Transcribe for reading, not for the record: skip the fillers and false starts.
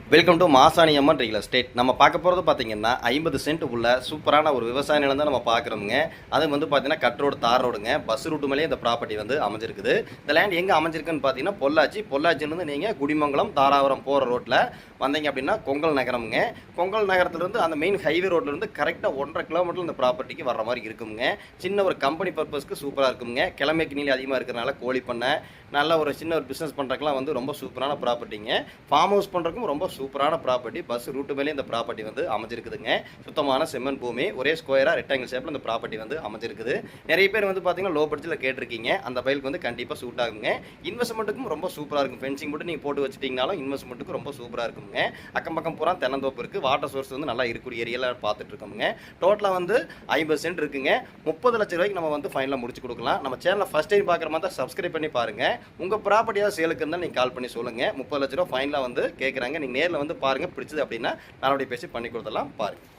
Welcome to Masani Amman real estate. நம்ம பார்க்க போகிறது பார்த்தீங்கன்னா 50 சென்ட் உள்ள சூப்பரான ஒரு விவசாய நிலம் தான் நம்ம பார்க்குறோமுங்க. அது வந்து பார்த்தீங்கன்னா கட் ரோடு, தார் ரோடுங்க. பஸ் ரூட்டு மேலேயே இந்த ப்ராப்பர்ட்டி வந்து அமைஞ்சிருக்குது. இந்த லேண்ட் எங்கே அமைஞ்சிருக்குன்னு பார்த்தீங்கன்னா பொள்ளாச்சியிலேருந்து நீங்கள் குடிமங்கலம் தாராபுரம் போகிற ரோட்டில் வந்தீங்க அப்படின்னா கொங்கல் நகரமுங்க. கொங்கல் நகரத்துலேருந்து அந்த மெயின் ஹைவே ரோட்லேருந்து கரெக்டாக 1.5 கிலோமீட்டர் இந்த ப்ராப்பர்ட்டிக்கு வர்ற மாதிரி இருக்குங்க. சின்ன ஒரு கம்பெனி பர்பஸ்க்கு சூப்பராக இருக்குங்க. கிழமைக்கு நீளம் அதிகமாக இருக்கிறனால கோழி பண்ணை, நல்ல ஒரு சின்ன ஒரு பிஸ்னஸ் பண்ணுறதுக்குலாம் வந்து ரொம்ப சூப்பரான ப்ராப்பர்ட்டிங்க. ஃபார்ம் ஹவுஸ் பண்ணுறதுக்கும் ரொம்ப சூப்பரான ப்ராப்பர்ட்டி. பஸ் ரூட்டு மேலே இந்த ப்ராப்பர்ட்டி வந்து அமைஞ்சிருக்குதுங்க. சுத்தமான செம்மண் பூமி, ஒரே ஸ்கொயராக ரெக்டாங்கிள் ஷேப்பில் இந்த ப்ராப்பர்ட்டி வந்து அமைஞ்சிருக்குது. நிறைய பேர் வந்து பார்த்தீங்கன்னா லோ பட்ஜெட்டில் கேட்டிருக்கீங்க. அந்த பயிலுக்கு வந்து கண்டிப்பாக சூட் ஆகுங்க. இன்வெஸ்ட்மெண்ட்டுக்கும் ரொம்ப சூப்பராக இருக்கும். ஃபென்சிங் மட்டும் நீங்கள் போட்டு வச்சுட்டிங்கனாலும் இன்வெஸ்ட்மெண்ட்டுக்கு ரொம்ப சூப்பராக இருக்குங்க. அக்கம் பக்கம் பூரா தென்னந்தோப்பு இருக்குது. வாட்டர் சோர்ஸ் வந்து நல்லா இருக்கக்கூடிய ஏரியாவில் பார்த்துட்டு இருக்கோமுங்க. டோட்டலாக வந்து 50 சென்ட் இருக்குங்க. 30 லட்சம் ரூபாய்க்கு நம்ம வந்து ஃபைனலாக முடிச்சு கொடுக்கலாம். நம்ம சேனலை ஃபஸ்ட் டைம் பார்க்குற மாதிரி தான் சப்ஸ்கிரைப் பண்ணி பாருங்கள். உங்கள் ப்ராப்பர்ட்டியாக சேலுக்கு இருந்தால் நீங்கள் கால் பண்ணி சொல்லுங்கள். 30 லட்ச ரூபா ஃபைனலாக வந்து கேட்குறாங்க. நீங்கள் நேரில் வந்து பாருங்கள். பிடிச்சது அப்படின்னா நல்லபடியாக பேசி பண்ணி கொடுத்துடலாம். பாருங்கள்.